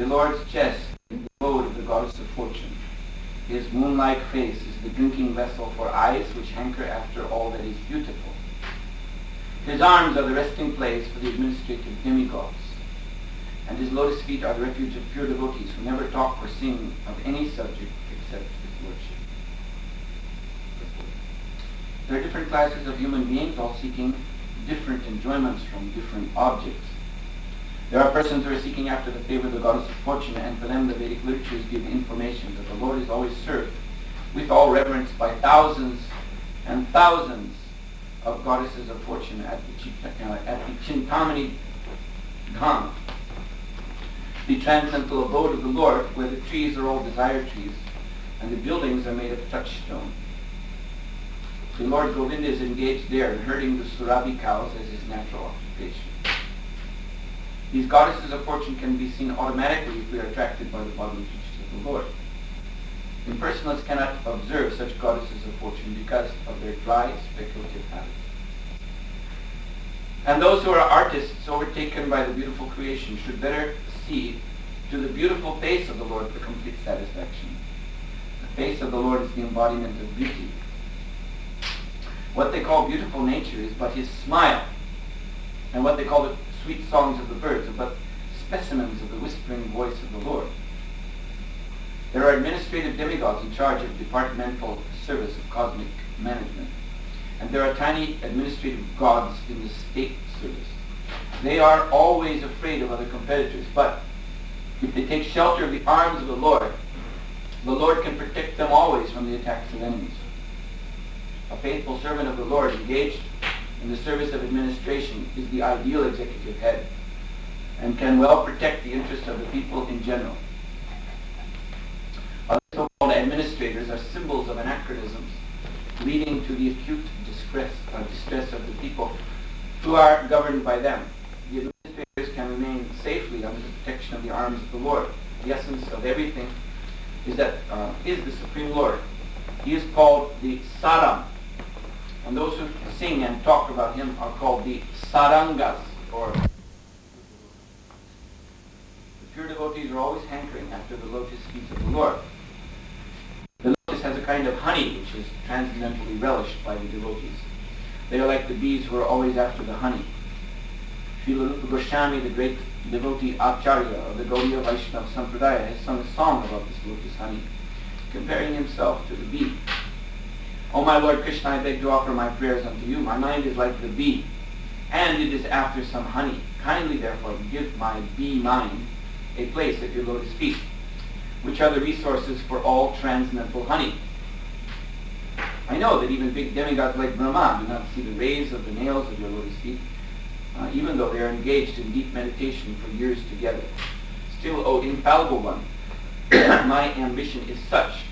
The Lord's chest is the abode of the goddess of fortune. His moon-like face is the drinking vessel for eyes which hanker after all that is beautiful. His arms are the resting place for the administrative demigods, and his lotus feet are the refuge of pure devotees who never talk or sing of any subject except his lordship. There are different classes of human beings, all seeking different enjoyments from different objects. There are persons who are seeking after the favor of the goddess of fortune, and for them the Vedic literatures give information that the Lord is always served with all reverence by thousands and thousands of goddesses of fortune at the Chintamani Dham, the transcendental abode of the Lord, where the trees are all desire trees and the buildings are made of touchstone. The Lord Govinda is engaged there in herding the Surabhi cows as his natural occupation. These goddesses of fortune can be seen automatically if we are attracted by the bodily features of the Lord. Impersonalists cannot observe such goddesses of fortune because of their dry, speculative habits. And those who are artists overtaken by the beautiful creation should better see to the beautiful face of the Lord for complete satisfaction. The face of the Lord is the embodiment of beauty. What they call beautiful nature is but his smile, and what they call the sweet songs of the birds are but specimens of the whispering voice of the Lord. There are administrative demigods in charge of departmental service of cosmic management, and there are tiny administrative gods in the state service. They are always afraid of other competitors, but if they take shelter of the arms of the Lord can protect them always from the attacks of enemies. A faithful servant of the Lord engaged in the service of administration is the ideal executive head and can well protect the interests of the people in general. Other so-called administrators are symbols of anachronisms leading to the acute distress of the people who are governed by them. The administrators can remain safely under the protection of the arms of the Lord. The essence of everything is the Supreme Lord. He is called the Saram, and those who sing and talk about him are called the Sarangas, or the pure devotees are always hankering after the lotus feet of the Lord. The lotus has a kind of honey which is transcendently relished by the devotees. They are like the bees who are always after the honey. Srila Rupa Goswami, the great devotee Acharya of the Gaudiya Vaishnava Sampradaya, has sung a song about this lotus honey, comparing himself to the bee. O my Lord Krishna, I beg to offer my prayers unto you. My mind is like the bee, and it is after some honey. Kindly, therefore, give my bee mind a place at your lotus feet, which are the resources for all transcendental honey. I know that even big demigods like Brahma do not see the rays of the nails of your lotus feet, even though they are engaged in deep meditation for years together. Still, O infallible one, my ambition is such.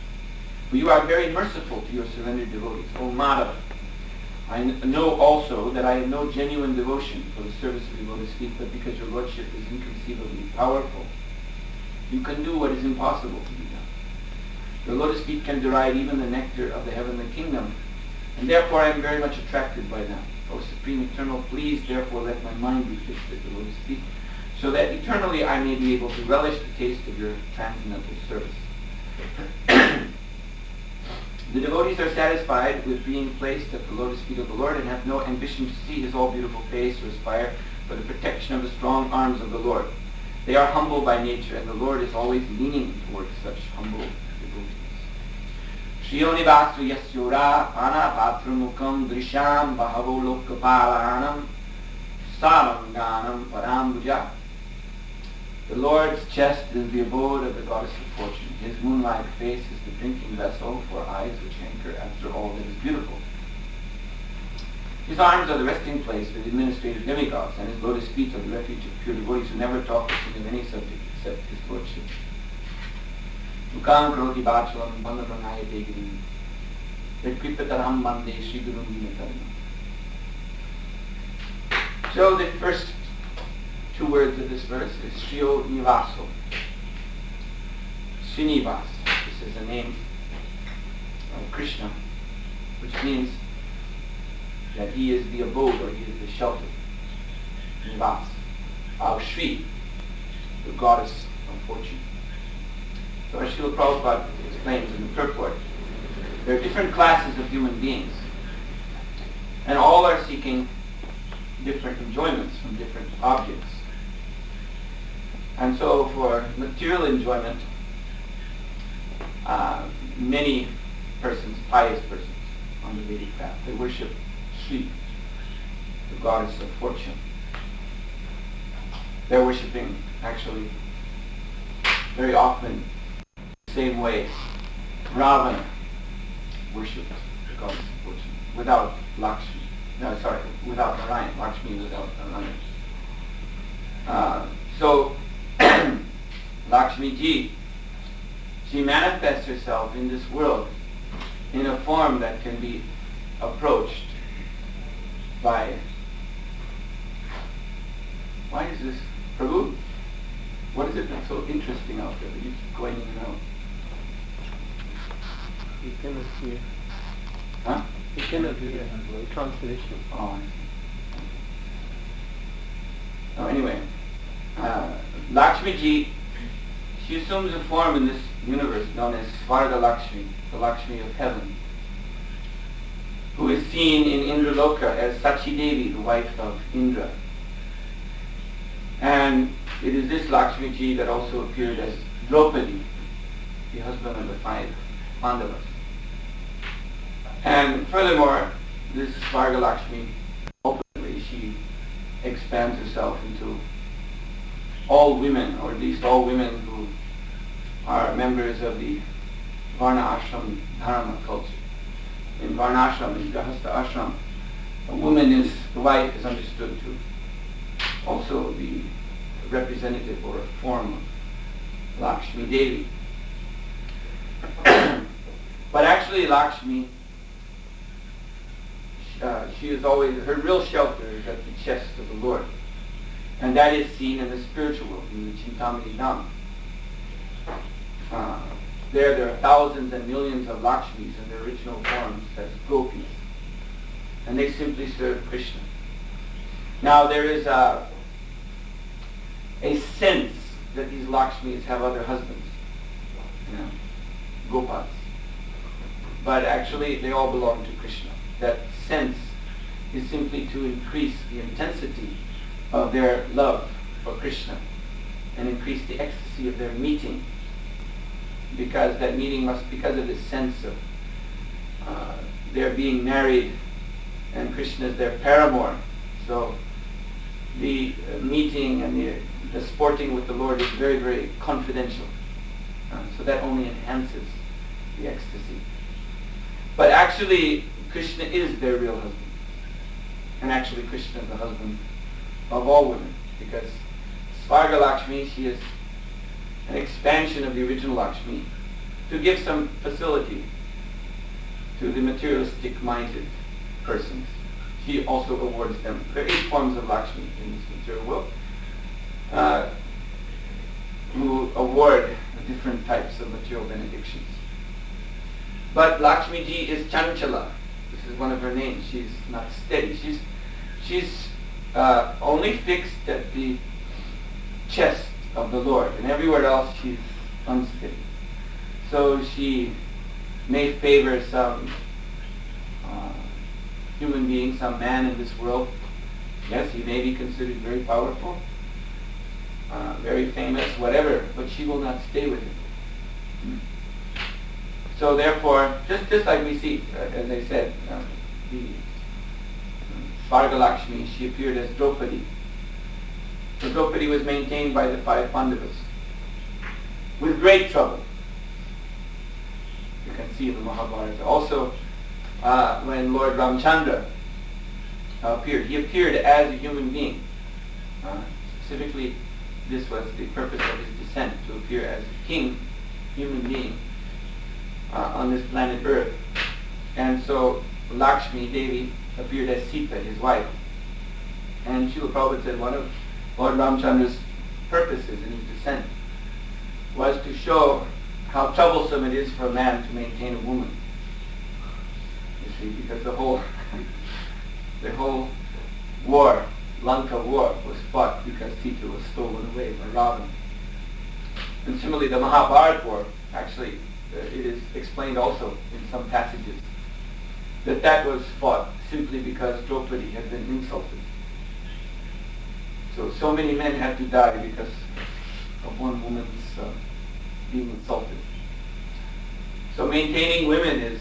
For you are very merciful to your surrendered devotees. O Madhava, I know also that I have no genuine devotion for the service of your lotus feet, but because your lordship is inconceivably powerful, you can do what is impossible to be done. Your lotus feet can derive even the nectar of the heavenly kingdom, and therefore I am very much attracted by them. O Supreme Eternal, please therefore let my mind be fixed at the lotus feet, so that eternally I may be able to relish the taste of your transcendental service. The devotees are satisfied with being placed at the lotus feet of the Lord and have no ambition to see his all-beautiful face or aspire for the protection of the strong arms of the Lord. They are humble by nature, and the Lord is always leaning towards such humble devotees. Shriyonivasu yasyura panapatramukam drisham bahavo lokapalanam saranganam parambuja. The Lord's chest is the abode of the goddess of fortune. His moon-like face is the drinking vessel for eyes which hanker after all that is beautiful. His arms are the resting place for the administrative demigods, and his lotus feet are the refuge of pure devotees who never talk or sing of any subject except his lordship. Mukam karoti bhachalam bandharanaya degirim vedkripataram bande Sri Guru Dinatarana. So the first two words of this verse is Shriyo Nivaso. Srinivas. This is a name of Krishna, which means that he is the abode, or he is the shelter. Nivas. Our Shri, the goddess of fortune. So as Srila Prabhupada explains in the purport, there are different classes of human beings, and all are seeking different enjoyments from different objects. And so for material enjoyment, many persons, pious persons on the Vedic path, they worship Shri, the goddess of fortune. They're worshipping, actually, very often the same way Ravana worshipped the goddess of fortune, without Lakshmi. No, sorry, without Narayan. Lakshmi without Narayan. So, Lakshmi Ji, she manifests herself in this world in a form that can be approached by... Why is this? Prabhu, what is it that's so interesting out there that you keep going in and out? You cannot hear. Huh? You cannot hear. Translation. Oh, I see. Anyway, Lakshmi Ji, she assumes a form in this universe known as Svarga Lakshmi, the Lakshmi of heaven, who is seen in Indraloka as Sachi Devi, the wife of Indra. And it is this Lakshmi Ji that also appeared as Draupadi, the husband of the 5 Pandavas. And furthermore, this Svarga Lakshmi, openly she expands herself into all women, or at least all women who are members of the Varna Ashram Dharma culture. In Varna Ashram, in Grahastha Ashram, a woman is, the wife is understood to also be a representative or a form of Lakshmi Devi. But actually Lakshmi, she is always, her real shelter is at the chest of the Lord. And that is seen in the spiritual world, in the Chintamani Dham. There are thousands and millions of Lakshmis in their original forms as gopis. And they simply serve Krishna. Now there is a sense that these Lakshmis have other husbands, Gopas. But actually they all belong to Krishna. That sense is simply to increase the intensity of their love for Krishna and increase the ecstasy of their meeting, because that meeting must, because of this sense of their being married and Krishna is their paramour. So the meeting and the sporting with the Lord is very, very confidential. So that only enhances the ecstasy. But actually, Krishna is their real husband. And actually, Krishna is the husband of all women. Because Svarga Lakshmi, she is an expansion of the original Lakshmi to give some facility to the materialistic-minded persons. She also awards them. There are 8 forms of Lakshmi in this material world who award different types of material benedictions. But Lakshmi Ji is Chanchala. This is one of her names. She's not steady. She's only fixed at the chest of the Lord, and everywhere else she's unsteady. So she may favor some human being, some man in this world. Yes, he may be considered very powerful, very famous, whatever, but she will not stay with him. So therefore, just like we see, as I said, the Svarga Lakshmi, she appeared as Draupadi. So Draupadi was maintained by the 5 Pandavas with great trouble. You can see in the Mahabharata. Also, when Lord Ramchandra appeared, he appeared as a human being. Specifically, this was the purpose of his descent, to appear as a king, human being, on this planet Earth. And so Lakshmi Devi appeared as Sita, his wife. And Srila Prabhupada said one of Lord Ramchandra's purposes in his descent was to show how troublesome it is for a man to maintain a woman. You see, because the whole war, Lanka war, was fought because Sita was stolen away by Ravana. And similarly, the Mahabharata war, actually, it is explained also in some passages, that was fought simply because Draupadi had been insulted. So many men had to die because of one woman's being insulted. So maintaining women is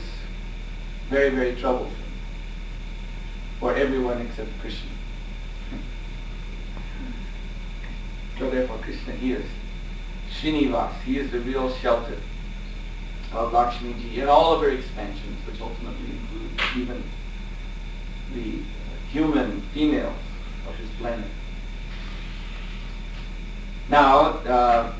very, very troublesome for everyone except Krishna. So therefore Krishna, he is Srinivas, he is the real shelter of Lakshmiji and all of her expansions, which ultimately include even the human females of his planet. Now,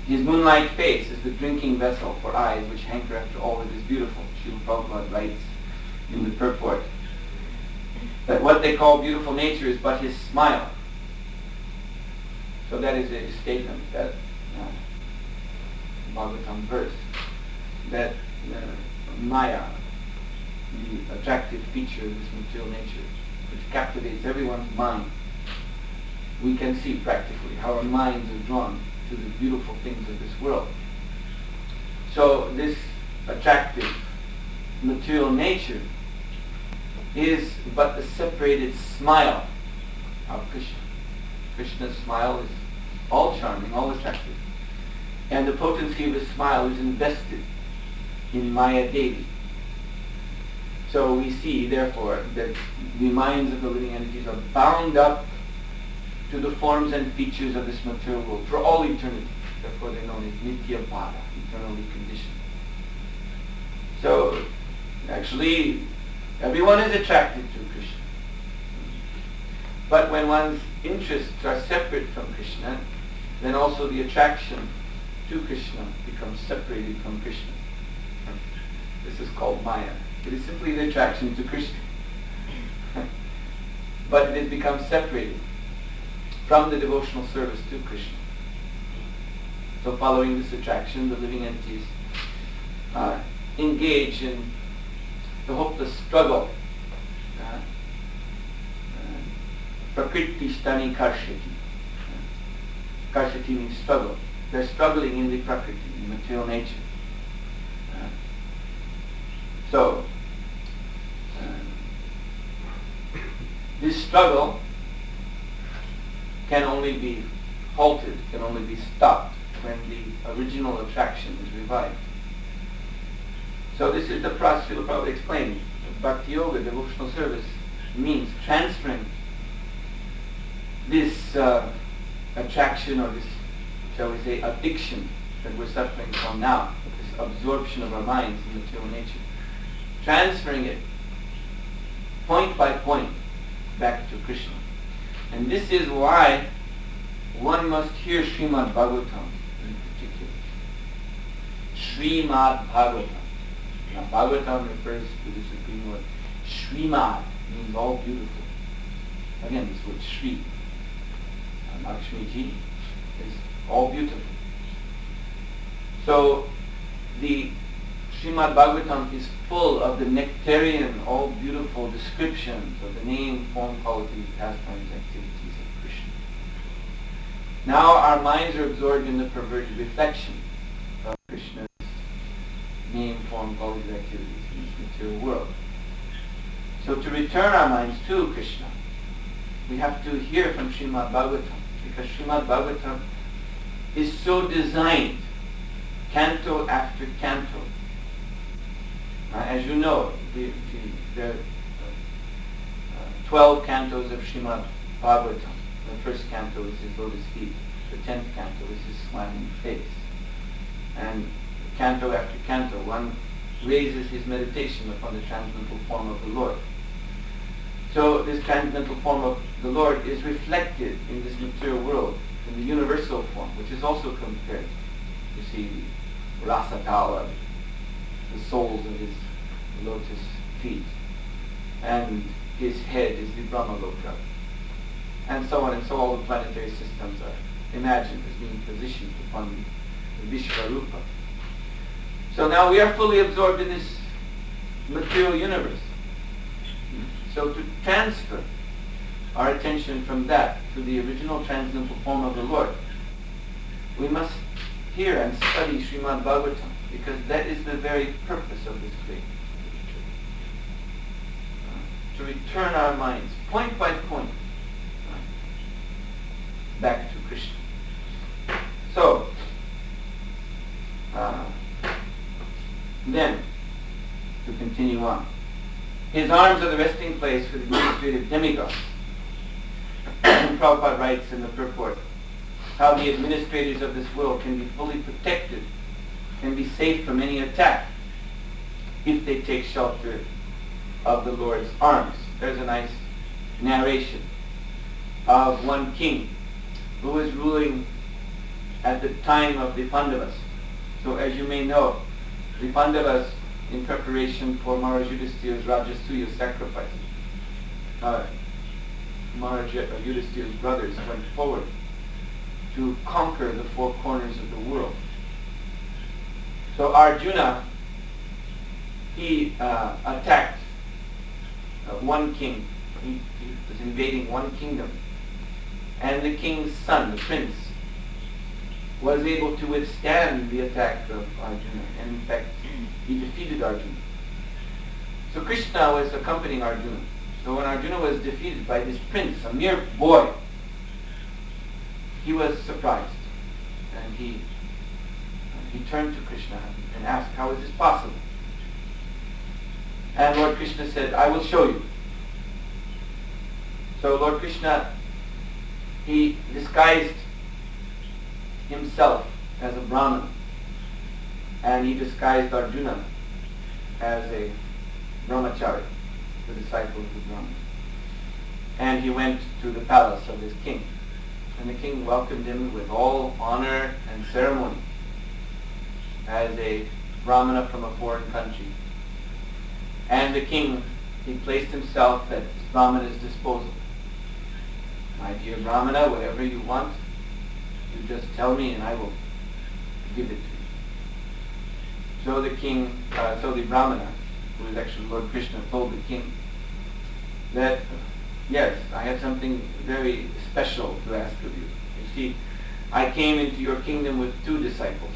his moonlight face is the drinking vessel for eyes which hanker after all that is beautiful. Srila Prabhupada writes in the purport that what they call beautiful nature is but his smile. So that is a statement that Bhagavatam verse, that Maya, the attractive feature of this material nature, which captivates everyone's mind, we can see practically how our minds are drawn to the beautiful things of this world. So this attractive material nature is but the separated smile of Krishna. Krishna's smile is all charming, all attractive. And the potency of his smile is invested in Maya Devi. So we see, therefore, that the minds of the living entities are bound up to the forms and features of this material world for all eternity. Therefore they're known as Nitya Bhava, eternally conditioned. So, actually, everyone is attracted to Krishna. But when one's interests are separate from Krishna, then also the attraction to Krishna becomes separated from Krishna. This is called Maya. It is simply the attraction to Krishna. But it has become separated from the devotional service to Krishna. So following this attraction, the living entities engage in the hopeless struggle. Prakriti sthani karshati. Karshati means struggle. They're struggling in the Prakriti, in material nature. This struggle can only be halted, can only be stopped when the original attraction is revived. So this is the process Srila Prabhupada explained. Bhakti Yoga, devotional service, means transferring this attraction, or this, shall we say, addiction that we're suffering from now, this absorption of our minds in material nature, transferring it point by point back to Krishna. And this is why one must hear Srimad Bhagavatam in particular. Srimad Bhagavatam. Now Bhagavatam refers to the Supreme Lord. Srimad means all beautiful. Again, this word Sri. Lakshmiji is all beautiful. So the Srimad Bhagavatam is full of the nectarian, all beautiful descriptions of the name, form, qualities, pastimes, activities of Krishna. Now our minds are absorbed in the perverted reflection of Krishna's name, form, qualities, activities in this material world. So to return our minds to Krishna, we have to hear from Srimad Bhagavatam, because Srimad Bhagavatam is so designed, canto after canto. As you know, there are 12 cantos of Srimad Bhagavatam. The first canto is his lotus feet. The 10th canto is his smiling face. And canto after canto, one raises his meditation upon the transcendental form of the Lord. So this transcendental form of the Lord is reflected in this material world, in the universal form, which is also compared. You see the Rasatala, the soles of his lotus feet, and his head is the Brahmaloka, and so on and so all the planetary systems are imagined as being positioned upon the Vishvarupa. So now we are fully absorbed in this material universe. So to transfer our attention from that to the original transcendental form of the Lord, we must hear and study Srimad Bhagavatam, because that is the very purpose of this great literature. To return our minds, point by point, back to Krishna. So, then, to continue on. His arms are the resting place for the administrative demigods. And Prabhupada writes in the purport, how the administrators of this world can be fully protected, can be safe from any attack, if they take shelter of the Lord's arms. There's a nice narration of one king who was ruling at the time of the Pandavas. So as you may know, the Pandavas, in preparation for Maharaj Yudhishthira's Rajasuya sacrifice, Maharaj Yudhishthira's brothers went forward to conquer the four corners of the world. So Arjuna, he attacked one king. He was invading one kingdom. And the king's son, the prince, was able to withstand the attack of Arjuna. And in fact, he defeated Arjuna. So Krishna was accompanying Arjuna. So when Arjuna was defeated by this prince, a mere boy, he was surprised. And he turned to Krishna and asked, how is this possible? And Lord Krishna said, I will show you. So Lord Krishna, he disguised himself as a Brahmana, and he disguised Arjuna as a brahmachari, the disciple of the Brahmana. And he went to the palace of this king. And the king welcomed him with all honor and ceremony as a Brahmana from a foreign country. And the king, he placed himself at this Brahmana's disposal. My dear Brahmana, whatever you want, you just tell me and I will give it to you. So the king, the Brahmana, who is actually Lord Krishna, told the king that, yes, I have something very special to ask of you. You see, I came into your kingdom with 2 disciples,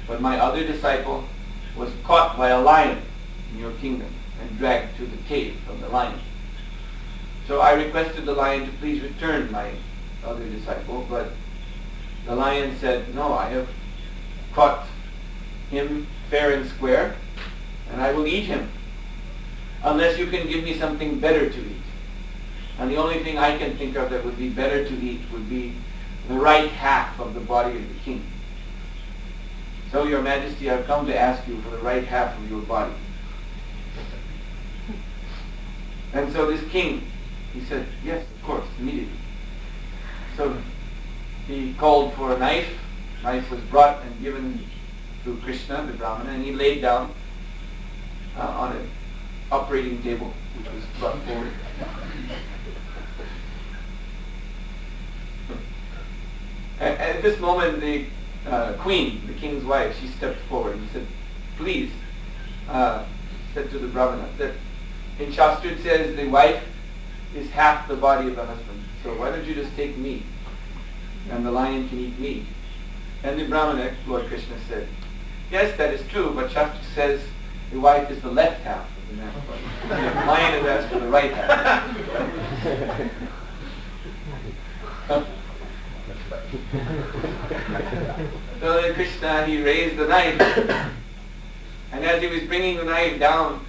but my other disciple was caught by a lion in your kingdom and dragged to the cave of the lion. So I requested the lion to please return my other disciple, but the lion said, no, I have caught him fair and square, and I will eat him, unless you can give me something better to eat. And the only thing I can think of that would be better to eat would be the right half of the body of the king. So, Your Majesty, I've come to ask you for the right half of your body. And so this king, he said, yes, of course, immediately. So he called for a knife. Knife was brought and given to Krishna, the Brahmana, and he laid down on an operating table, which was brought forward. At this moment, the queen, the king's wife, she stepped forward and said, please, said to the Brahmana, that in Shastra it says the wife is half the body of the husband. So why don't you just take me, and the lion can eat me? And the Brahmana, Lord Krishna, said, yes, that is true, but Shastra says the wife is the left half of the man's body. The lion is asked for the right half. So then Krishna, he raised the knife, and as he was bringing the knife down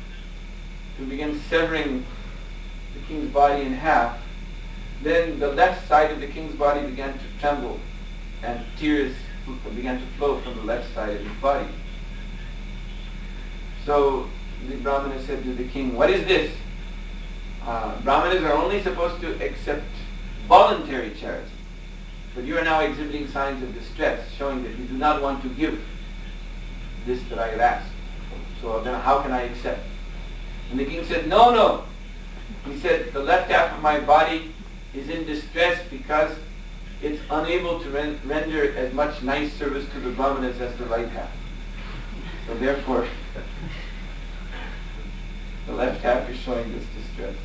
to begin severing the king's body in half, then the left side of the king's body began to tremble, and tears began to flow from the left side of his body. So the Brahmana said to the king, what is this? Brahmanas are only supposed to accept voluntary charity, but you are now exhibiting signs of distress, showing that you do not want to give this that I have asked. So then how can I accept? And the king said, no. He said, the left half of my body is in distress because it's unable to render as much nice service to the Brahmanas as the right half. So therefore, the left half is showing this distress.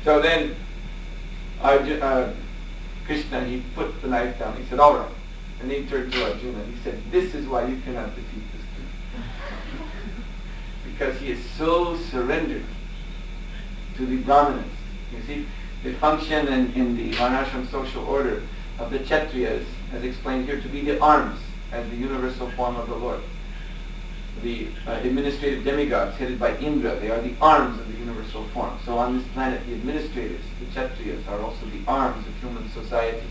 So then, Krishna, he put the knife down. He said, all right, And he turned to Arjuna and he said, "This is why you cannot defeat this king." Because he is so surrendered to the dominance. You see, they function in the Varnashram social order of the Kshatriyas, as explained here, to be the arms as the universal form of the Lord. The administrative demigods headed by Indra, they are the arms of the universal form. So on this planet, the administrators, the Kshatriyas, are also the arms of human society.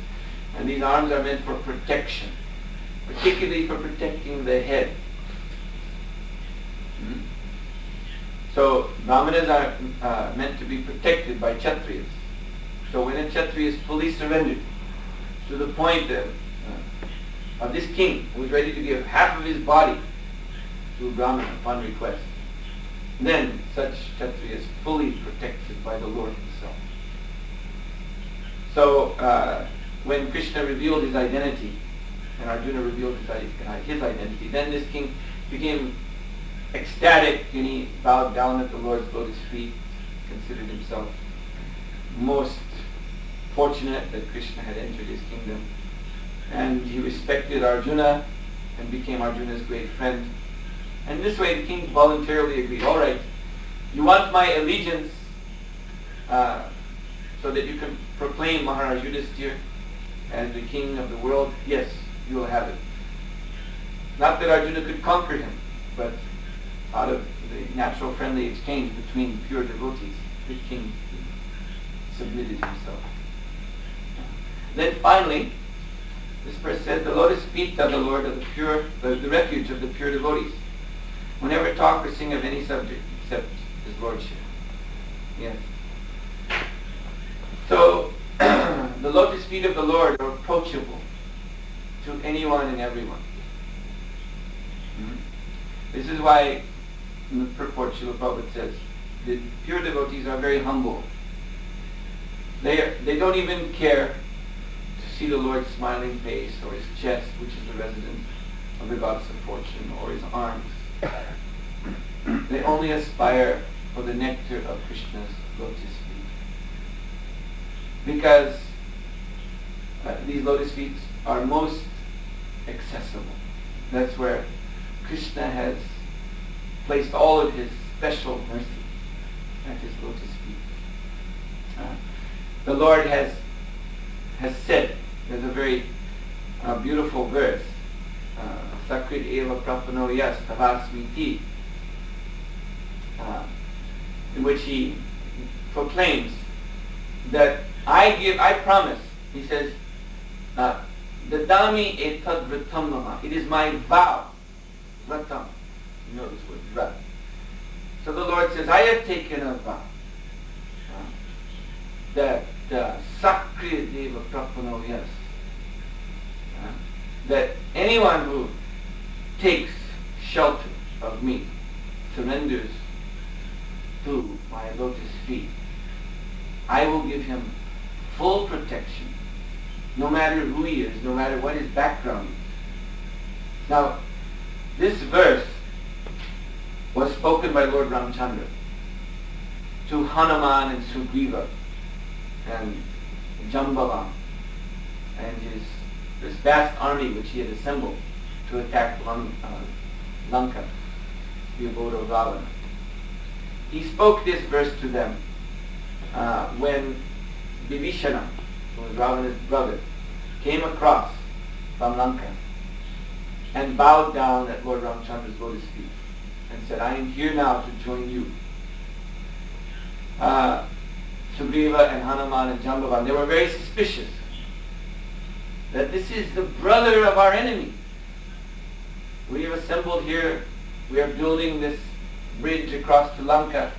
And these arms are meant for protection, particularly for protecting the head. So Brahmanas are meant to be protected by Kshatriyas. So when a Kshatriya is fully surrendered to the point of this king who is ready to give half of his body to a Brahmana upon request, then such Kshatriya is fully protected by the Lord himself. So when Krishna revealed his identity and Arjuna revealed his identity, then this king became ecstatic and he bowed down at the Lord's lotus feet, considered himself most fortunate that Krishna had entered his kingdom. And he respected Arjuna and became Arjuna's great friend. And this way the king voluntarily agreed, "All right, you want my allegiance so that you can proclaim Maharaj Yudhisthira as the king of the world? Yes, you will have it." Not that Arjuna could conquer him, but out of the natural friendly exchange between pure devotees, the king submitted himself. Then finally, this verse says, "The lotus feet of the Lord are the refuge of the pure devotees, who never talk or sing of any subject except his lordship." Yes. So, the lotus feet of the Lord are approachable to anyone and everyone. This is why in the purport Srila Prabhupada says the pure devotees are very humble. They don't even care to see the Lord's smiling face or his chest, which is the residence of the goddess of fortune, or his arms. They only aspire for the nectar of Krishna's lotus feet. Because these lotus feet are most accessible. That's where Krishna has placed all of his special mercy at his lotus feet. The Lord has said, there's a very beautiful verse, Sakrit eva prapano yas tavasmiti, in which he proclaims that I promise, he says, Dadami etad vratam mama, it is my vow, vratam, you know this word, vrat. So the Lord says, I have taken a vow that Sakriya Deva Prapano Yas, that anyone who takes shelter of me, surrenders to my lotus feet, I will give him full protection, no matter who he is, no matter what his background is. Now, this verse was spoken by Lord Ramchandra to Hanuman and Sugriva and Jambavan and this vast army which he had assembled to attack Lanka, the abode of Ravana. He spoke this verse to them when Vibhishana, who was Ravana's brother, came across from Lanka and bowed down at Lord Ramchandra's lotus feet and said, I am here now to join you. Sugriva and Hanuman and Jambavan, they were very suspicious that this is the brother of our enemy. We have assembled here, we are building this bridge across to Lanka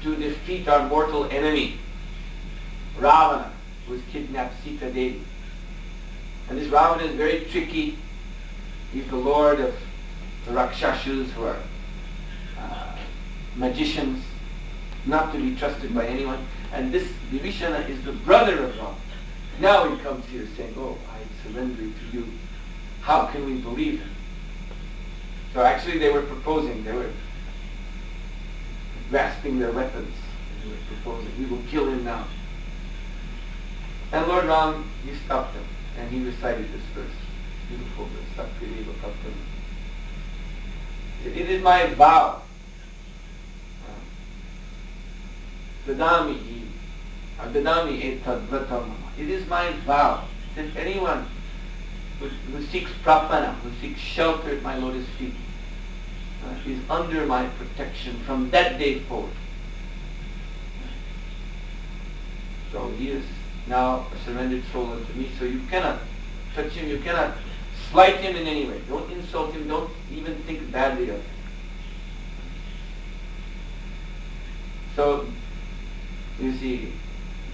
to defeat our mortal enemy, Ravana, who has kidnapped Sita Devi. And this Ravana is very tricky. He's the lord of the Rakshashas, who are magicians, not to be trusted by anyone. And this Vibhishana is the brother of Ravana. Now he comes here saying, oh, I surrender to you. How can we believe him? So actually they were proposing, they were grasping their weapons. They were proposing, we will kill him now. And Lord Ram, he stopped them and he recited this verse. beautiful, the Sakriva Kaptam. It is my vow. Dadami etad vratam. It is my vow that anyone who seeks prapana, who seeks shelter at my lotus feet, is under my protection from that day forward. So he is now a surrendered soul unto me, so you cannot touch him, you cannot slight him in any way. Don't insult him, don't even think badly of him. So, you see,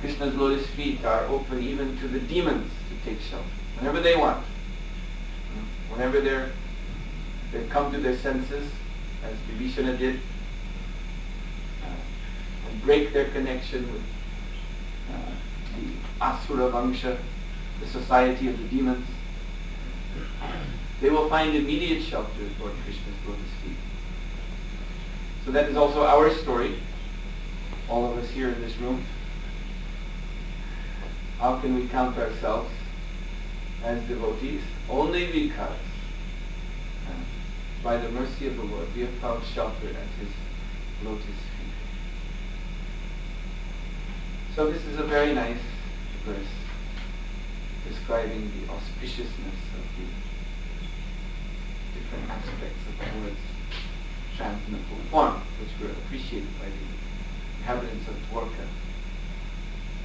Krishna's lotus feet are open even to the demons to take shelter, whenever they want. Whenever they come to their senses, as Vibhishana did, and break their connection with the Asura Vangsha, the society of the demons, they will find immediate shelter at Lord Krishna's lotus feet. So that is also our story, all of us here in this room. How can we count ourselves as devotees? Only because by the mercy of the Lord we have found shelter at His lotus feet. So this is a very nice verse describing the auspiciousness of the different aspects of the Lord's transcendental form, which were appreciated by the inhabitants of Dwarka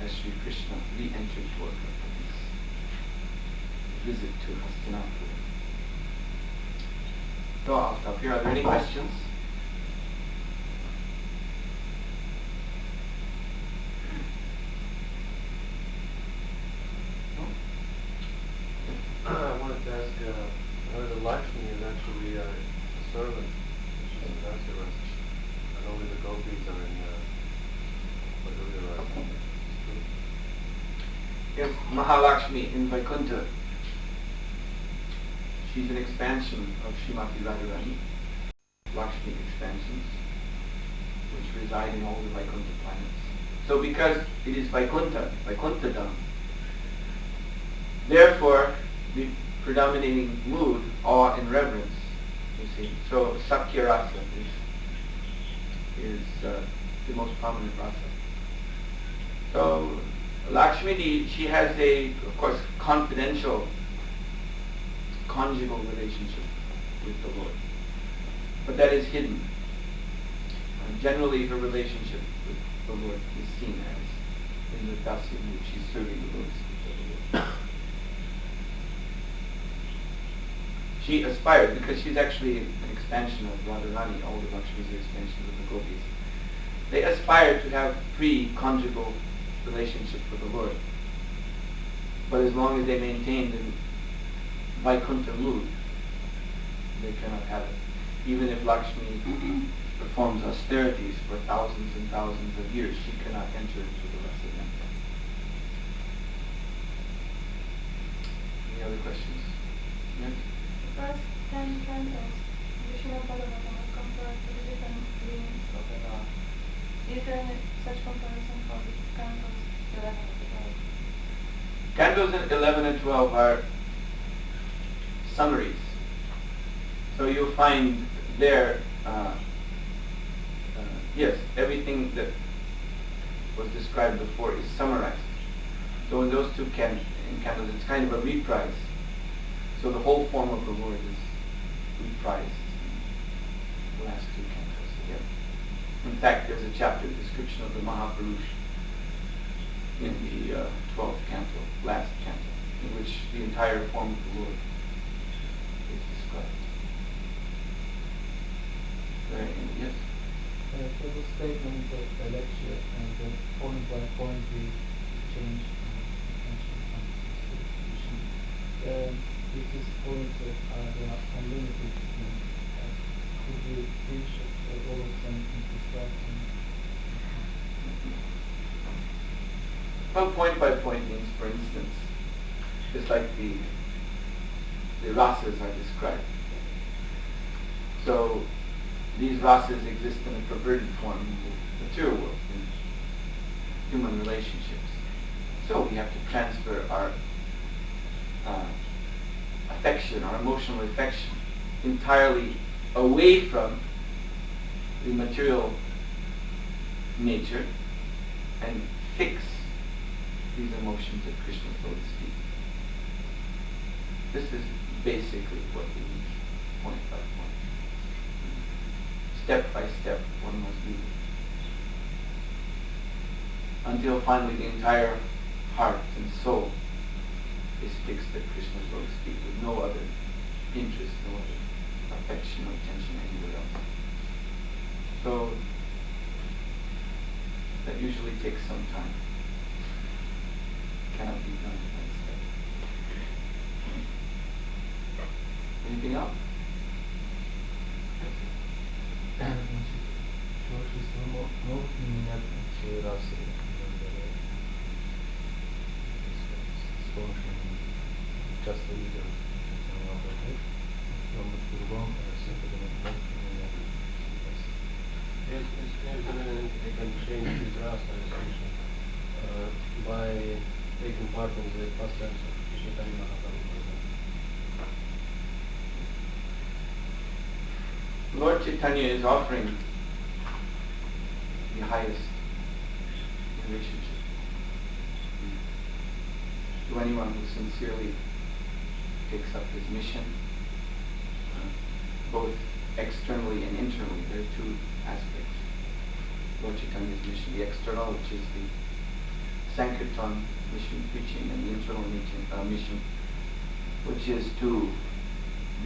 as Sri Krishna re-entered Dwarka for his visit to Hastinapur. So I'll stop here. Are there any questions? I wanted to ask, I heard that Lakshmi is actually a servant, she's in Dasya Rasa, and only the gopis are in Madhurya Rasa. Yes, Mahalakshmi in Vaikuntha. She's an expansion of Srimati Radharani, Lakshmi expansions, which reside in all the Vaikuntha planets. So because it is Vaikuntha, Vaikuntha-dham, therefore the predominating mood, awe and reverence, you see. So Sakya Rasa is the most prominent rasa. So Lakshmi, she has a, of course, confidential conjugal relationship with the Lord. But that is hidden. Generally her relationship with the Lord is seen as in the dasya mood. She's serving the lotus feet of the Lord. She aspired, because she's actually an expansion of Radharani, all the Lakshmis are expansions of the gopis. They aspire to have free conjugal relationship with the Lord. But as long as they maintain the Vaikuntha mood, they cannot have it. Even if Lakshmi performs austerities for thousands and thousands of years, she cannot enter into the rasa yanta. Any other questions? Yes? The first 10 cantos, Vishnu Bhagavatam, are compared to the different beings of the Lord. Is there any such comparison for the cantos 11 and 12? Cantos 11 and 12 are summaries. So you'll find there, yes, everything that was described before is summarized. So in those two cantos, it's kind of a reprise. So the whole form of the Lord is reprised in the last two cantos together. In fact, there's a chapter description of the Mahapurush in the 12th canto, last canto, in which the entire form of the Lord is described. Yes? For the statement of the lecture and the point by point we change this is points that are unlimited. Could you teach all of them in this writing? Well, point by point means, for instance, just like the rasas are described. So these rasas exist in a perverted form in the material world, in human relationships. So we have to transfer our affection or emotional affection entirely away from the material nature and fix these emotions at Krishna's lotus feet. This is basically what we need, point by point. Step by step, one must do this. Until finally the entire heart and soul is fixed at Krishna's lotus feet with no other interest, no other affection or attention anywhere else. So that usually takes some time. Cannot be done in one step. Anything else? They can change his rasa by taking part in the pastimes of Chaitanya Mahaprabhu. Lord Chaitanya is offering the highest relationship to anyone who sincerely takes up his mission, both externally and internally. There are two aspects. Lord Chaitanya's mission, the external, which is the Sankirtan mission, preaching, and the internal mission, which is to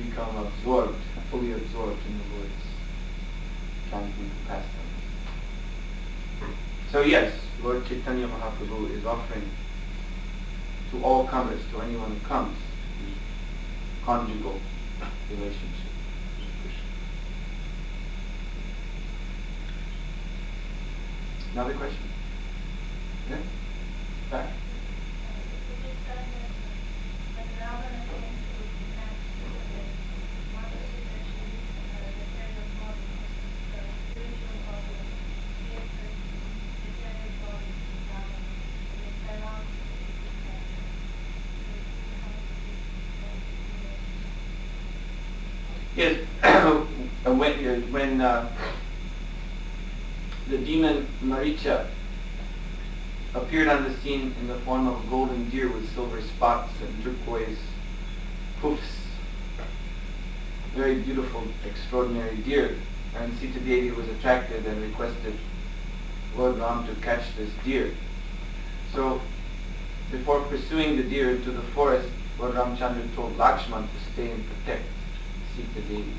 become absorbed, fully absorbed in the Lord's transcendental pastimes. So yes, Lord Chaitanya Mahaprabhu is offering to all comers, to anyone who comes, the conjugal relationship with Krishna. Another question? Yeah? Back? Yes, when the demon Maricha appeared on the scene in the form of a golden deer with silver spots and turquoise hoofs, very beautiful, extraordinary deer, and Sita Devi was attracted and requested Lord Ram to catch this deer. So, before pursuing the deer into the forest, Lord Ramchandra told Lakshman to stay and protect Sita Devi.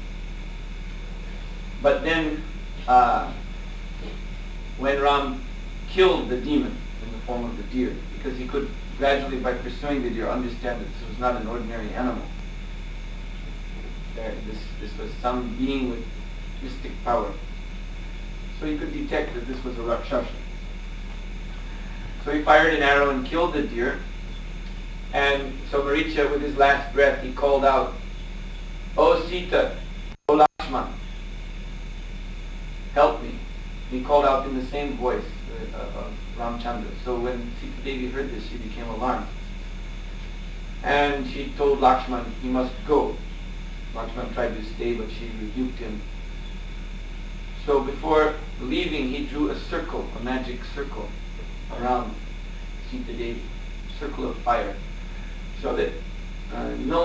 But then, when Ram killed the demon in the form of the deer, because he could gradually, by pursuing the deer, understand that this was not an ordinary animal. This was some being with mystic power. So he could detect that this was a Rakshasa. So he fired an arrow and killed the deer. And so Maricha, with his last breath, he called out, "O Sita, O Lakshman, help me." He called out in the same voice of Ramchandra. So when Sita Devi heard this, she became alarmed. And she told Lakshman he must go. Lakshman tried to stay, but she rebuked him. So before leaving, he drew a circle, a magic circle, around Sita Devi, circle of fire, so that no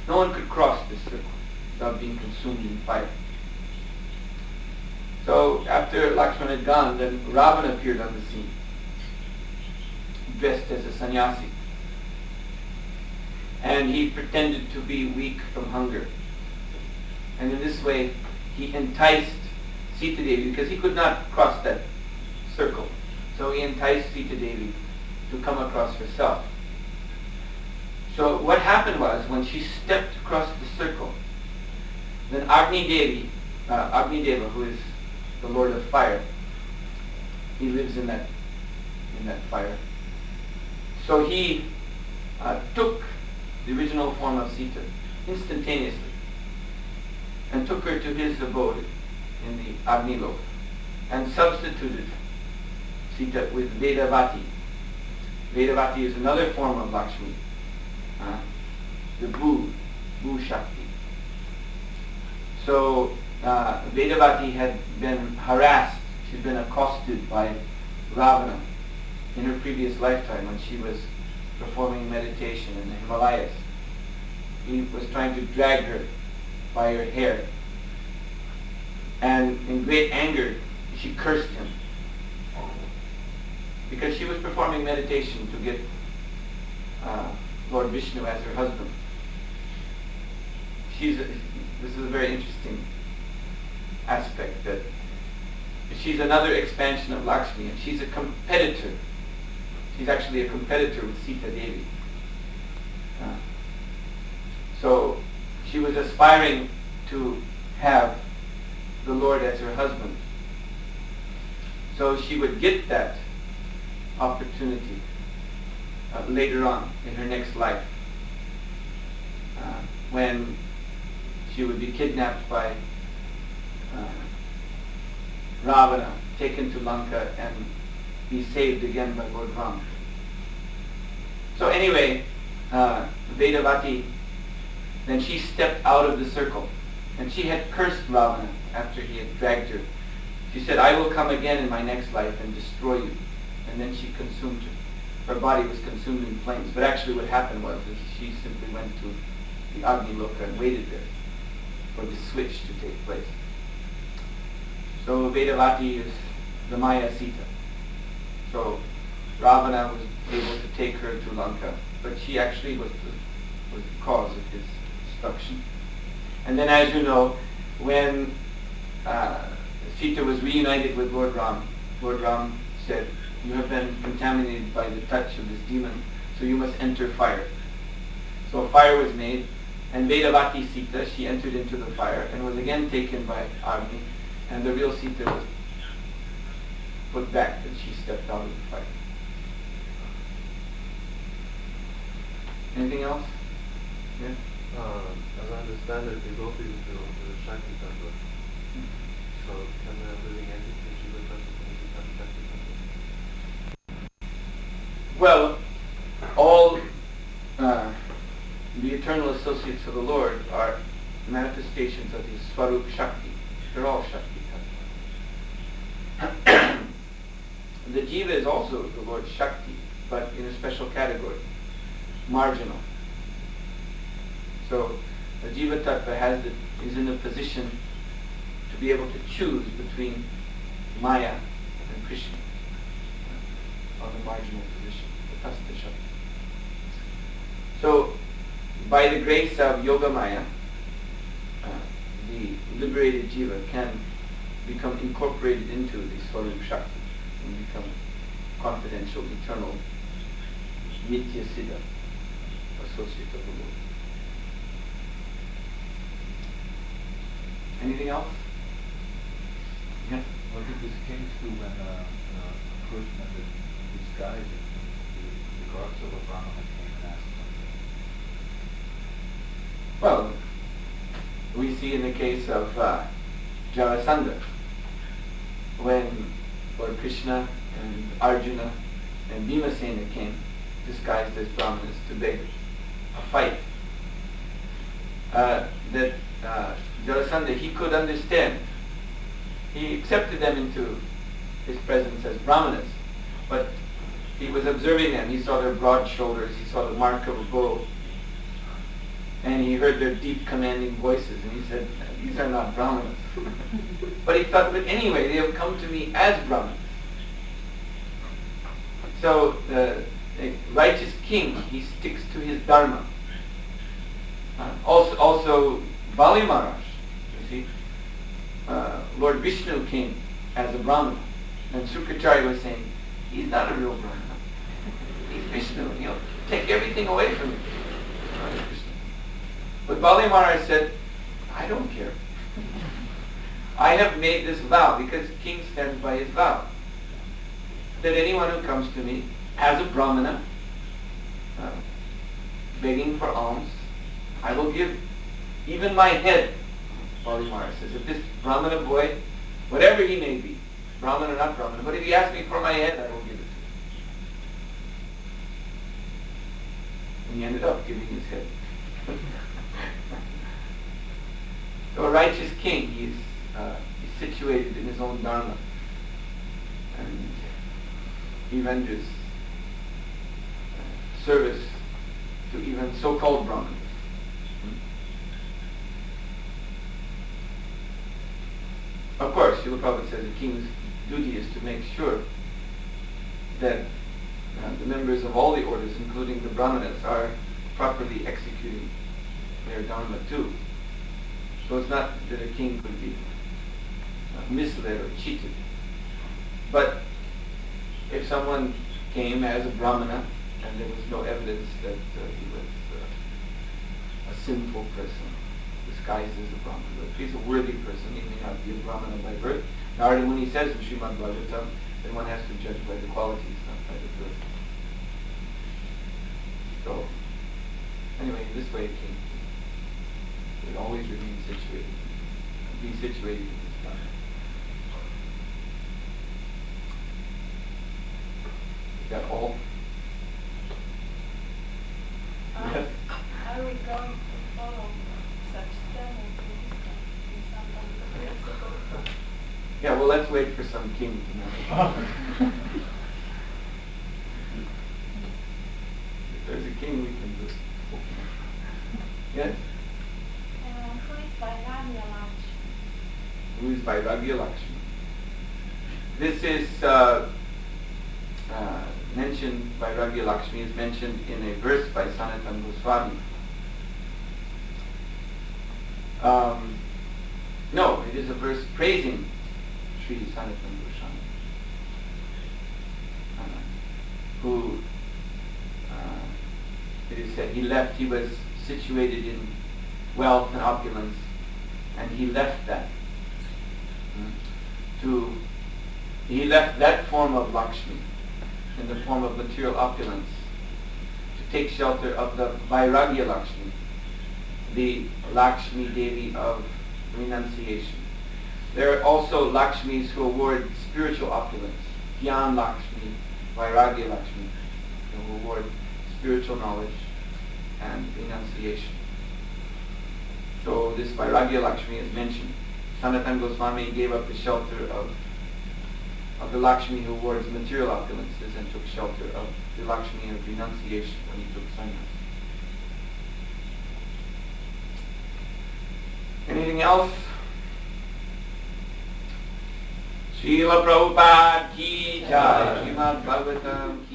one could cross this circle without being consumed in fire. So after Lakshman had gone, then Ravana appeared on the scene, dressed as a sannyasi. And he pretended to be weak from hunger. And in this way, he enticed Sita Devi, because he could not cross that circle. So he enticed Sita Devi to come across herself. So what happened was, when she stepped across the circle, then Agni Deva, who is the Lord of Fire, he lives in that fire. So he took the original form of Sita instantaneously and took her to his abode in the Agni Lok and substituted Sita with Vedavati. Vedavati is another form of Lakshmi. the Bhu Shakti. So Vedavati had been harassed, she'd been accosted by Ravana in her previous lifetime when she was performing meditation in the Himalayas. He was trying to drag her by her hair. And in great anger, she cursed him. Because she was performing meditation to get Lord Vishnu as her husband. This is a very interesting aspect, that she's another expansion of Lakshmi, and she's a competitor. She's actually a competitor with Sita Devi. So she was aspiring to have the Lord as her husband. So she would get that opportunity later on in her next life, when she would be kidnapped by Ravana, taken to Lanka, and be saved again by Lord Ram. So anyway, Vedavati, then she stepped out of the circle, and she had cursed Ravana after he had dragged her. She said, "I will come again in my next life and destroy you." And then she consumed her. Her body was consumed in flames. But actually what happened was that she simply went to the Agni Loka and waited there for the switch to take place. So Vedavati is the Maya Sita. So Ravana was able to take her to Lanka, but she actually was the cause of his destruction. And then, as you know, when Sita was reunited with Lord Ram said, "You have been contaminated by the touch of this demon, so you must enter fire." So fire was made, and Vedavati Sita, she entered into the fire and was again taken by Agni, and the real Sita was put back, and she stepped out of the fire. Anything else? Yeah? As I understand it, the gopis belong to the Shakti Tattva. So can a living entity Shiva Tattva become Shakti Tattva? Well, all the eternal associates of the Lord are manifestations of His Swarup Shakti. They're all Shakti Tattva. The Jiva is also the Lord's Shakti, but in a special category, marginal. So the Jiva Tattva is in a position to be able to choose between Maya and Krishna on the marginal position, the Tasta Shakti. So by the grace of Yoga Maya, the liberated Jiva can become incorporated into the Swarup Shakti and become confidential, eternal, Nitya Siddha, associate of the Lord. Anything else? Yeah? What did these kings do when a person in disguise, the gods of Brahmana came and asked them? Well, we see in the case of Jarasandha, when Lord Krishna and Arjuna and Bhimasena came disguised as Brahmanas to beg a fight, that Jarasandha, he could understand. He accepted them into his presence as Brahmanas, but he was observing them. He saw their broad shoulders, he saw the mark of a bow, and he heard their deep commanding voices, and he said, "These are not Brahmanas." But he thought, but anyway, they have come to me as Brahmanas. So the righteous king, he sticks to his dharma. Also Bali Maharaj, you see, Lord Vishnu came as a Brahmana, and Sukracharya was saying, "He's not a real Brahmana. He's Vishnu. He'll take everything away from you." But Bali Maharaj said, "I don't care. I have made this vow," because king stands by his vow, that anyone who comes to me as a Brahmana, begging for alms, I will give even my head. Bali Maharaj says, if this Brahmana boy, whatever he may be, Brahmana or not Brahmana, but if he asks me for my head, I will give it to him. And he ended up giving his head. So a righteous king, he's situated in his own dharma, and he renders service to even so-called Brahmanas. Of course, Srila Prabhupada says the king's duty is to make sure that the members of all the orders, including the Brahmanas, are properly executing their dharma too. So it's not that a king could be misled or cheated. But if someone came as a Brahmana and there was no evidence that he was a sinful person disguised as a Brahmana, but if he's a worthy person, he may not be a Brahmana by birth. Narada Muni says in Srimad Bhagavatam that one has to judge by the qualities, not by the birth. So, anyway, this way it came. Would always remain situated, be situated in this dharma. Is that all? Yes? Are we going to follow such standards in some principles? Yeah, well, let's wait for some king tonight. If there's a king, we can do it. Yes? Who is Vairagya Lakshmi? This is mentioned, Vairagya Lakshmi is mentioned in a verse by Sanatana Goswami. No, it is a verse praising Sri Sanatana Goswami, who, it is said, he was situated in wealth and opulence, and he left that. He left that form of Lakshmi, in the form of material opulence, to take shelter of the Vairagya Lakshmi, the Lakshmi Devi of renunciation. There are also Lakshmis who award spiritual opulence, Gyan Lakshmi, Vairagya Lakshmi, who award spiritual knowledge and renunciation. So this Vairagya Lakshmi is mentioned. Sanatana Goswami gave up the shelter of the Lakshmi who awards material opulences and took shelter of the Lakshmi of renunciation when he took sannyas. Anything else? Srila Prabhupada ki jai, Srimad Bhagavatam